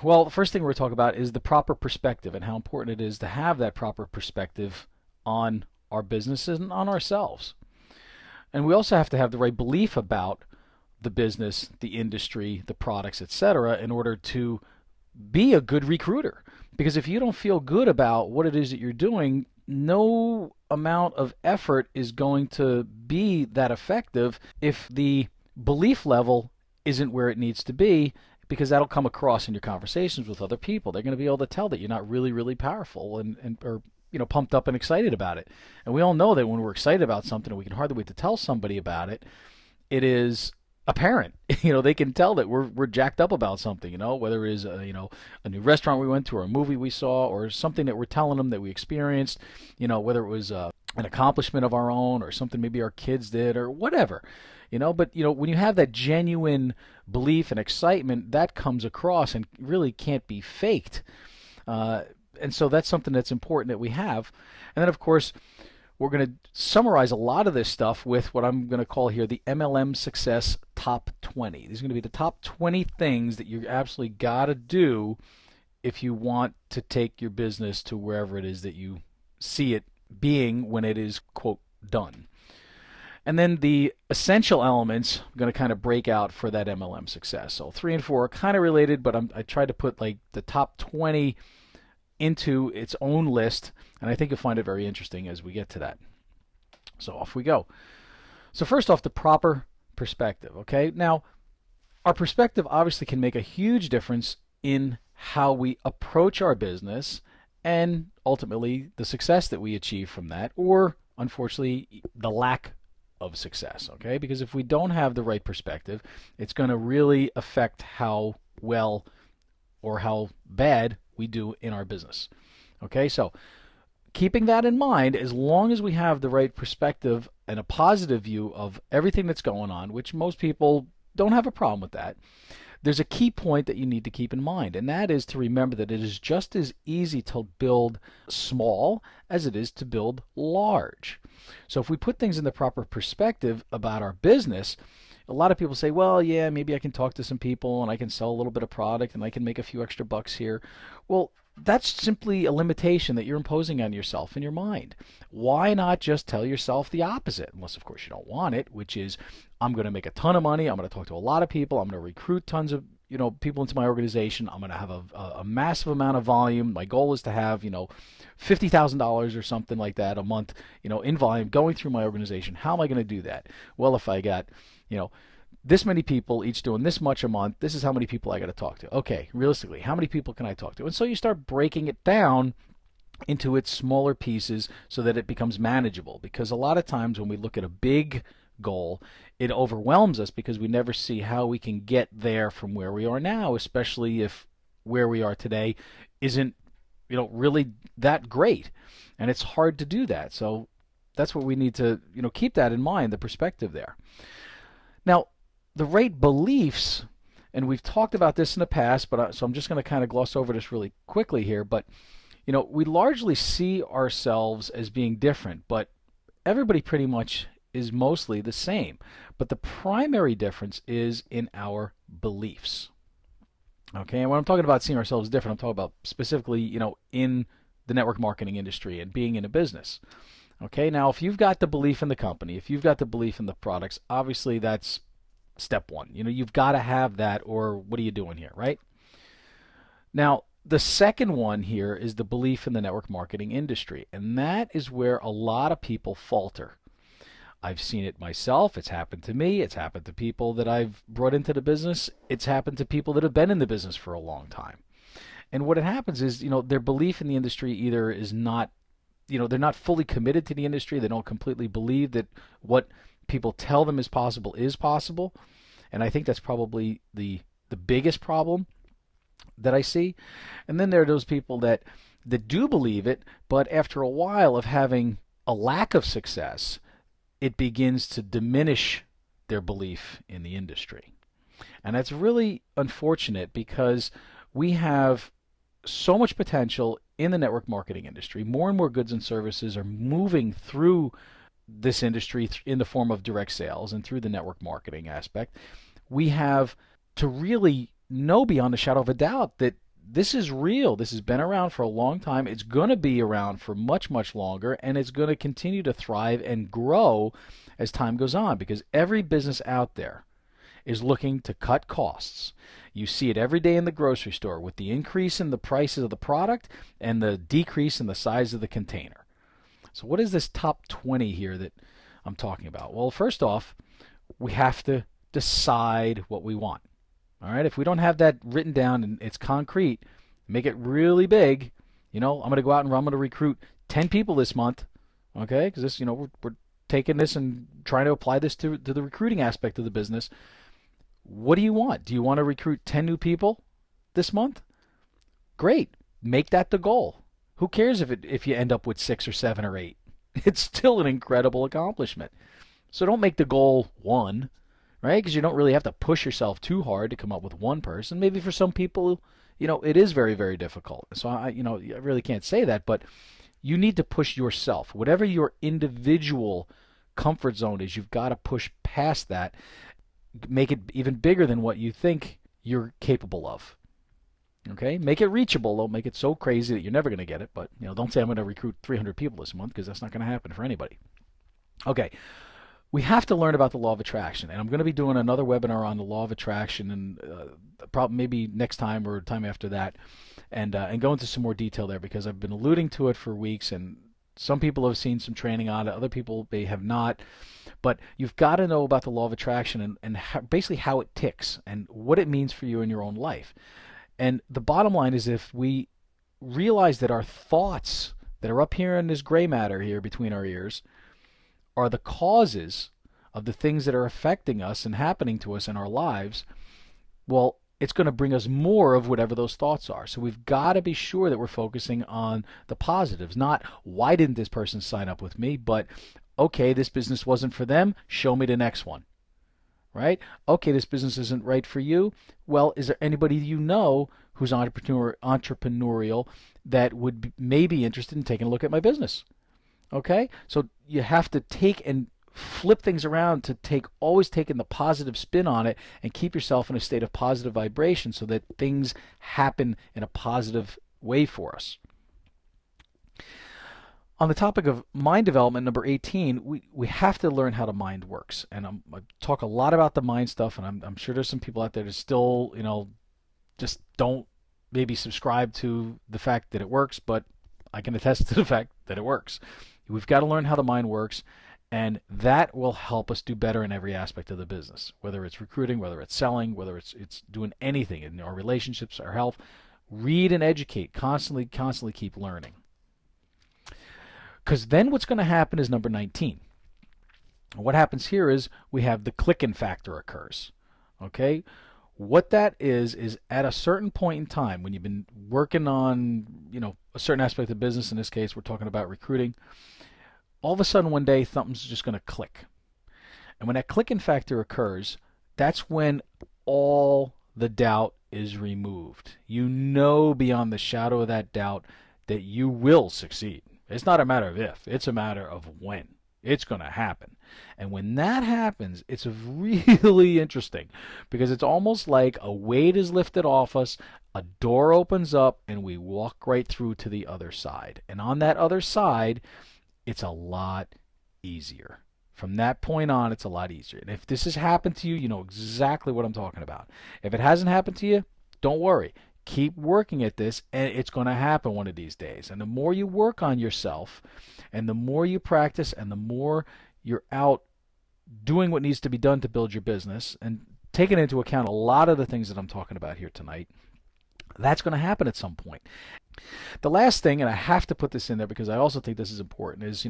Well, the first thing we're talking about is the proper perspective and how important it is to have that proper perspective on our businesses and on ourselves. And we also have to have the right belief about the business, the industry, the products, etc., in order to be a good recruiter. Because if you don't feel good about what it is that you're doing, no amount of effort is going to be that effective if the belief level isn't where it needs to be, because that'll come across in your conversations with other people. They're going to be able to tell that you're not really, really powerful and or pumped up and excited about it. And we all know that when we're excited about something and we can hardly wait to tell somebody about it, it is apparent. They can tell that we're jacked up about something. Whether it is a new restaurant we went to, or a movie we saw, or something that we're telling them that we experienced. Whether it was an accomplishment of our own, or something maybe our kids did, or whatever. But when you have that genuine belief and excitement, that comes across and really can't be faked. And so that's something that's important that we have. And then, of course, we're going to summarize a lot of this stuff with what I'm going to call here the MLM Success Top 20. These are going to be the top 20 things that you absolutely got to do if you want to take your business to wherever it is that you see it being when it is, quote, done. And then the essential elements I'm going to kind of break out for that MLM success. So 3 and 4 are kind of related, but I tried to put like the top 20 into its own list, and I think you'll find it very interesting as we get to that. So off we go. So first off, the proper perspective. Okay, now our perspective obviously can make a huge difference in how we approach our business and ultimately the success that we achieve from that, or unfortunately the lack of success. Okay, because if we don't have the right perspective, it's going to really affect how well or how bad we do in our business. Okay, so keeping that in mind, as long as we have the right perspective and a positive view of everything that's going on, which most people don't have a problem with that, there's a key point that you need to keep in mind, and that is to remember that it is just as easy to build small as it is to build large. So if we put things in the proper perspective about our business, a lot of people say, well, yeah, maybe I can talk to some people and I can sell a little bit of product and I can make a few extra bucks here. Well, that's simply a limitation that you're imposing on yourself in your mind. Why not just tell yourself the opposite? Unless, of course, you don't want it, which is, I'm going to make a ton of money. I'm going to talk to a lot of people. I'm going to recruit tons of people into my organization. I'm going to have a massive amount of volume. My goal is to have $50,000 or something like that a month in volume going through my organization. How am I going to do that? Well, if I got this many people each doing this much a month, this is how many people I got to talk to. Okay, realistically, how many people can I talk to? And so you start breaking it down into its smaller pieces so that it becomes manageable. Because a lot of times when we look at a big goal, it overwhelms us because we never see how we can get there from where we are now, especially if where we are today isn't really that great, and it's hard to do that. So that's what we need to keep that in mind, the perspective there. Now, the right beliefs, and we've talked about this in the past, but so I'm just going to kind of gloss over this really quickly here, but we largely see ourselves as being different, but everybody pretty much is mostly the same. But the primary difference is in our beliefs. Okay, and when I'm talking about seeing ourselves different, I'm talking about specifically, in the network marketing industry and being in a business. Okay, now if you've got the belief in the company, if you've got the belief in the products, obviously that's step one. You've got to have that, or what are you doing here, right? Now, the second one here is the belief in the network marketing industry, and that is where a lot of people falter. I've seen it myself. It's happened to me. It's happened to people that I've brought into the business. It's happened to people that have been in the business for a long time. And what it happens is, their belief in the industry either is not, they're not fully committed to the industry. They don't completely believe that what people tell them is possible is possible. And I think that's probably the biggest problem that I see. And then there are those people that do believe it, but after a while of having a lack of success, it begins to diminish their belief in the industry. And that's really unfortunate because we have so much potential in the network marketing industry. More and more goods and services are moving through this industry in the form of direct sales and through the network marketing aspect. We have to really know beyond a shadow of a doubt that this is real. This has been around for a long time. It's going to be around for much, much longer, and it's going to continue to thrive and grow as time goes on, because every business out there is looking to cut costs. You see it every day in the grocery store with the increase in the prices of the product and the decrease in the size of the container. So what is this top 20 here that I'm talking about? Well, first off, we have to decide what we want. All right, if we don't have that written down and it's concrete, make it really big. I'm going to go out and I'm going to recruit 10 people this month, okay? Because this, we're taking this and trying to apply this to the recruiting aspect of the business. What do you want? Do you want to recruit 10 new people this month? Great. Make that the goal. Who cares if you end up with 6 or 7 or 8? It's still an incredible accomplishment. So don't make the goal 1, right? Because you don't really have to push yourself too hard to come up with one person. Maybe for some people, it is very, very difficult. So I really can't say that, but you need to push yourself. Whatever your individual comfort zone is, you've got to push past that. Make it even bigger than what you think you're capable of. Okay? Make it reachable. Don't make it so crazy that you're never going to get it. But don't say I'm going to recruit 300 people this month, because that's not going to happen for anybody. Okay. We have to learn about the law of attraction, and I'm going to be doing another webinar on the law of attraction, and probably maybe next time or time after that, and go into some more detail there, because I've been alluding to it for weeks, and some people have seen some training on it, other people they have not. But you've got to know about the law of attraction and basically how it ticks and what it means for you in your own life. And the bottom line is, if we realize that our thoughts that are up here in this gray matter here between our ears are the causes of the things that are affecting us and happening to us in our lives, well, it's going to bring us more of whatever those thoughts are. So we've got to be sure that we're focusing on the positives, not why didn't this person sign up with me, but okay, this business wasn't for them, show me the next one. Right? Okay, this business isn't right for you. Well, is there anybody who's entrepreneurial that would may be interested in taking a look at my business? Okay? So you have to take and flip things around to always taking the positive spin on it and keep yourself in a state of positive vibration so that things happen in a positive way for us. On the topic of mind development, number 18, we have to learn how the mind works. And I talk a lot about the mind stuff, and I'm sure there's some people out there that still, just don't maybe subscribe to the fact that it works, but I can attest to the fact that it works. We've got to learn how the mind works, and that will help us do better in every aspect of the business, whether it's recruiting, whether it's selling, whether it's doing anything in our relationships, our health. Read and educate, constantly keep learning. Because then what's going to happen is number 19. What happens here is we have the clicking factor occurs. Okay? What that is at a certain point in time when you've been working on, a certain aspect of business, in this case we're talking about recruiting, all of a sudden one day something's just going to click. And when that clicking factor occurs, that's when all the doubt is removed. You know beyond the shadow of that doubt that you will succeed. It's not a matter of if, it's a matter of when. It's going to happen. And when that happens, it's really interesting, because it's almost like a weight is lifted off us, a door opens up, and we walk right through to the other side. And on that other side, it's a lot easier. From that point on, it's a lot easier. And if this has happened to you, you know exactly what I'm talking about. If it hasn't happened to you, don't worry. Keep working at this, and it's going to happen one of these days. And the more you work on yourself, and the more you practice, and the more you're out doing what needs to be done to build your business, and taking into account a lot of the things that I'm talking about here tonight, that's going to happen at some point. The last thing, and I have to put this in there because I also think this is important, is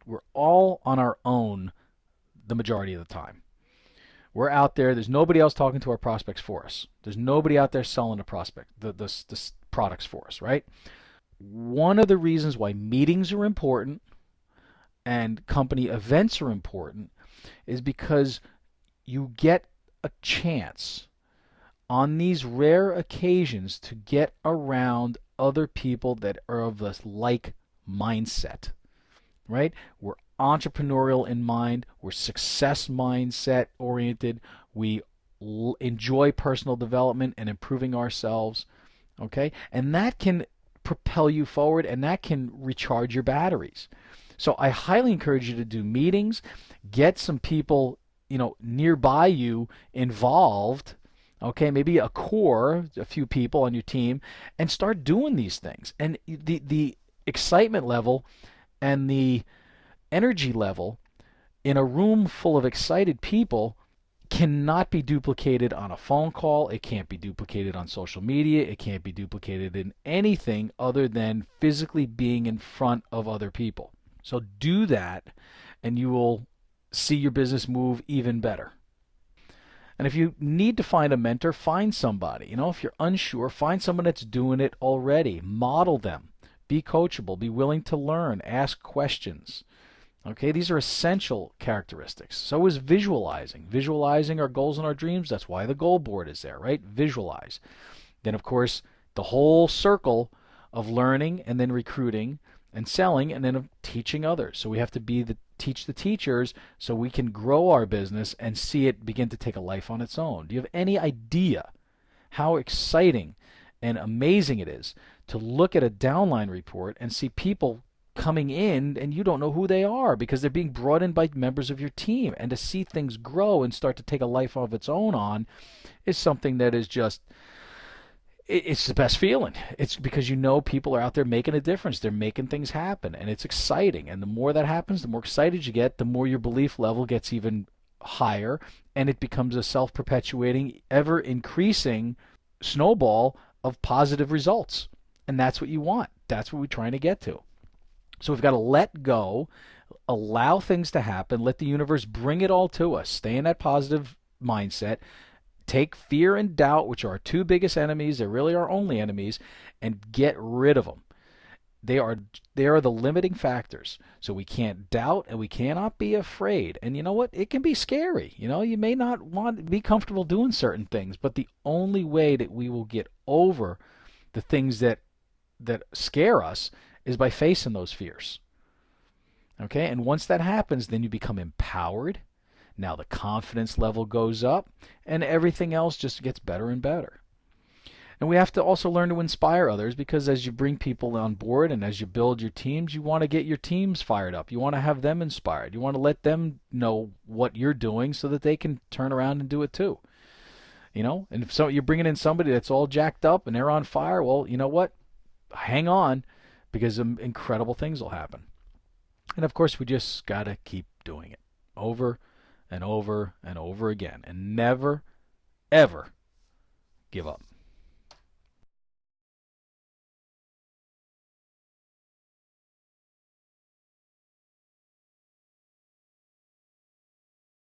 we're all on our own the majority of the time. We're out there. There's nobody else talking to our prospects for us. There's nobody out there selling the products for us, right? One of the reasons why meetings are important and company events are important is because you get a chance on these rare occasions to get around other people that are of a like mindset, right? We're entrepreneurial in mind, we're success mindset oriented, we enjoy personal development and improving ourselves. Okay? And that can propel you forward, and that can recharge your batteries. So I highly encourage you to do meetings, get some people, nearby you involved. Okay, maybe a core, a few people on your team, and start doing these things. And the excitement level and the energy level in a room full of excited people cannot be duplicated on a phone call. It can't be duplicated on social media. It can't be duplicated in anything other than physically being in front of other people. So do that, and you will see your business move even better. And if you need to find a mentor, find somebody. If you're unsure, find someone that's doing it already. Model them. Be coachable. Be willing to learn. Ask questions. Okay, these are essential characteristics. So is visualizing. Visualizing our goals and our dreams. That's why the goal board is there, right? Visualize. Then, of course, the whole circle of learning and then recruiting and selling and then of teaching others. So we have to teach the teachers so we can grow our business and see it begin to take a life on its own. Do you have any idea how exciting and amazing it is to look at a downline report and see people coming in and you don't know who they are because they're being brought in by members of your team, and to see things grow and start to take a life of its own on is something that is just, it's the best feeling. It's because people are out there making a difference. They're making things happen, and it's exciting. And the more that happens, the more excited you get, the more your belief level gets even higher, and it becomes a self-perpetuating, ever-increasing snowball of positive results. And that's what you want. That's what we're trying to get to. So we've got to let go, allow things to happen, let the universe bring it all to us. Stay in that positive mindset. Take fear and doubt, which are our two biggest enemies, they're really our only enemies, and get rid of them. They are the limiting factors. So we can't doubt and we cannot be afraid. And you know what? It can be scary. You may not want to be comfortable doing certain things, but the only way that we will get over the things that scare us is by facing those fears. Okay? And once that happens, then you become empowered. Now the confidence level goes up, and everything else just gets better and better. And we have to also learn to inspire others, because as you bring people on board and as you build your teams, you want to get your teams fired up. You want to have them inspired. You want to let them know what you're doing so that they can turn around and do it too. And if you're bringing in somebody that's all jacked up and they're on fire, well, you know what? Hang on, because incredible things will happen. And of course, we just got to keep doing it over and over and over again, and never, ever give up.